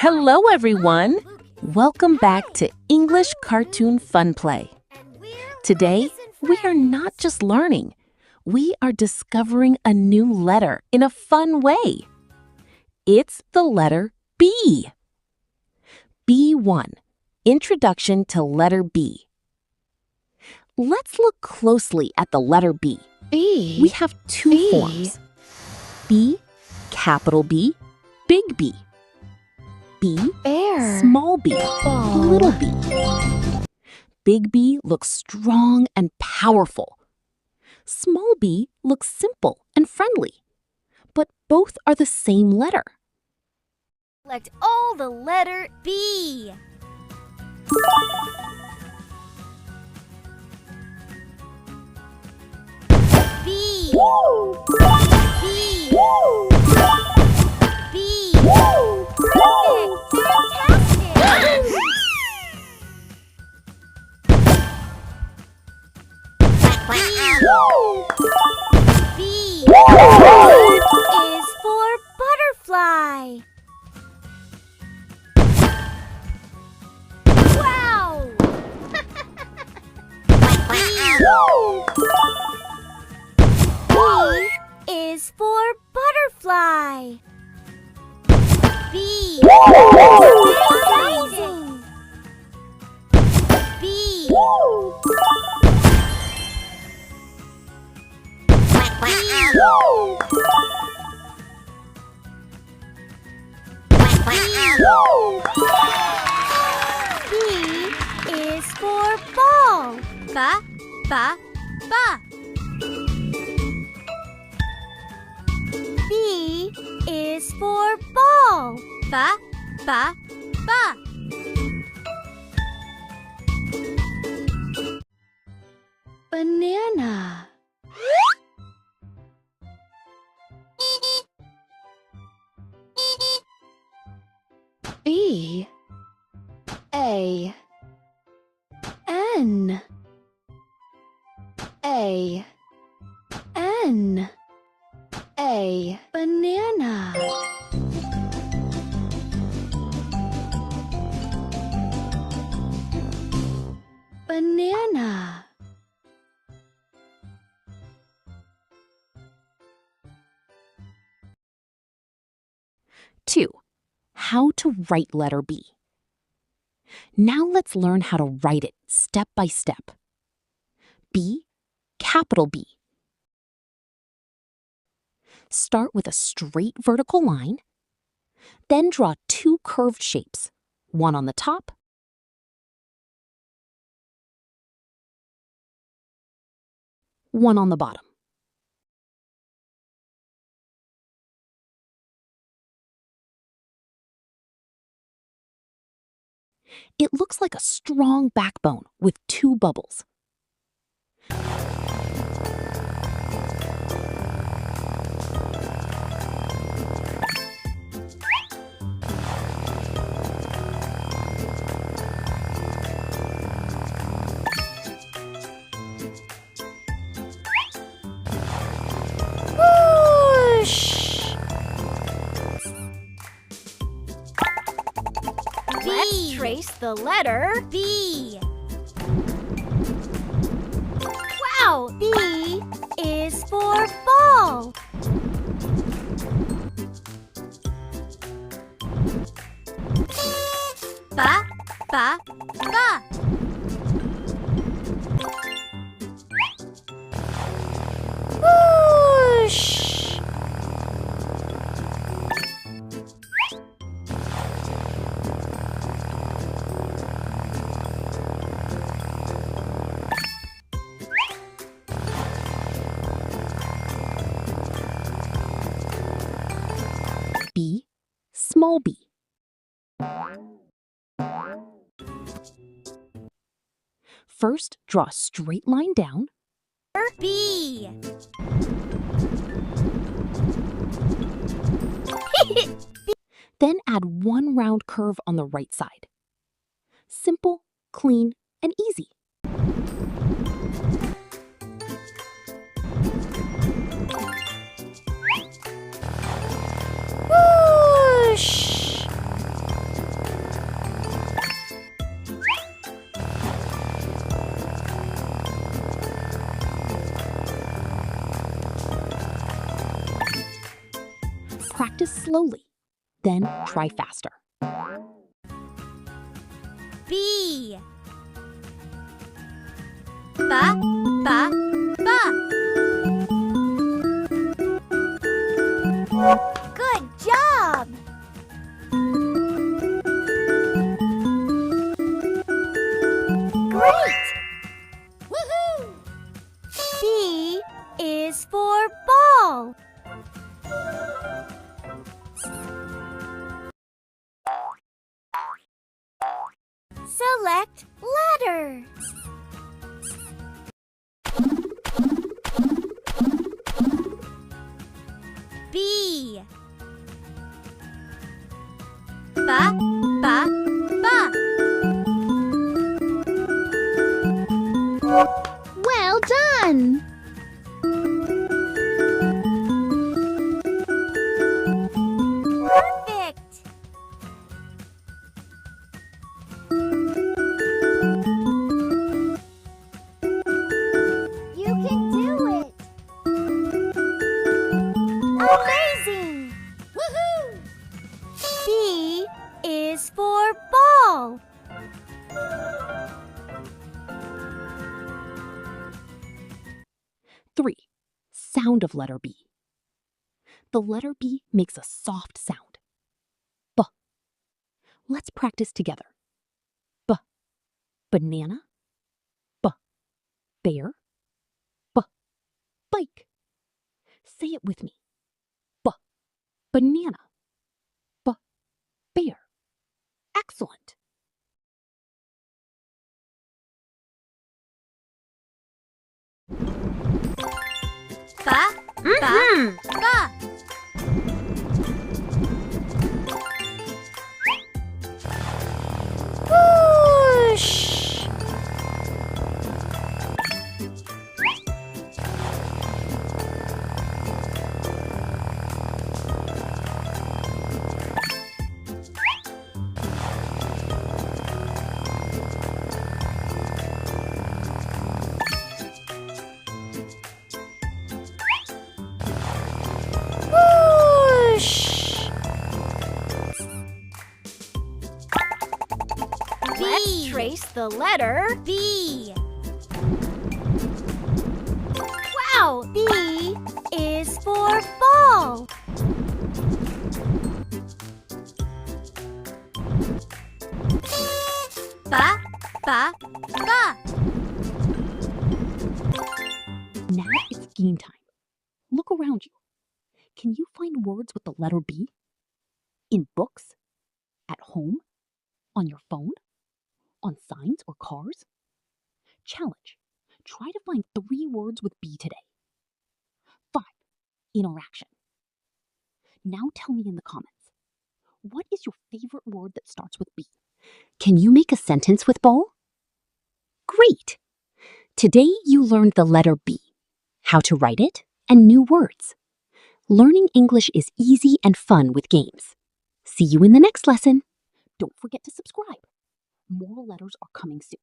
Hello, everyone. Welcome back to English Cartoon Fun Play. Today, we are not just learning. We are discovering a new letter in a fun way. It's the letter B. B1, Introduction to letter B. Let's look closely at the letter B. B. We have two B. forms. B, capital B, big B. B, Bear. small b, Ball. little b. Big B looks strong and powerful. Small b looks simple and friendly. But both are the same letter. Select all the letter B. B. B. B. Perfect. Fantastic. B. Is for butterfly. Wow! B is for butterfly. B. Amazing. B. B is for ball. Ba, ba, ba. B is for ball. Ba, ba, ba. Banana. B. A. N. A. N. A. Banana. Banana. Two, how to write letter B. Now let's learn how to write it step by step. B, capital B. Start with a straight vertical line, then draw two curved shapes, one on the top, one on the bottom. It looks like a strong backbone with two bubbles. Whoosh! Let's trace the letter B. Wow! B is for ball. Ba, ba, ba. Whoosh! B, small b. First, draw a straight line down. B. Then add one round curve on the right side. Simple, clean, and easy. Whoosh! slowly. Then try faster. B. Ba, ba, ba. Good job! Great! Woohoo! B is for ball. Select letter. B. Ba, ba, ba. Well done! Perfect! You can do it! Amazing! Woohoo! B is for ball. Three, sound of letter B. The letter B makes a soft sound. B. Let's practice together. B. Banana. B. Bear. B. Bike. Say it with me. B. Banana. B. Bear. Excellent. Ba, ba, ba. Whoosh! Whoosh! Let's trace the letter B. Wow! B is for ball. Ba, ba, ba. Now it's game time. Look around you. Can you find words with the letter B? In books? At home? On your phone? On signs or cars? Challenge. Try to find 3 words with B today. 5. Interaction. Now tell me in the comments, what is your favorite word that starts with B? Can you make a sentence with ball? Great! Today you learned the letter B, how to write it, and new words. Learning English is easy and fun with games. See you in the next lesson. Don't forget to subscribe. More letters are coming soon.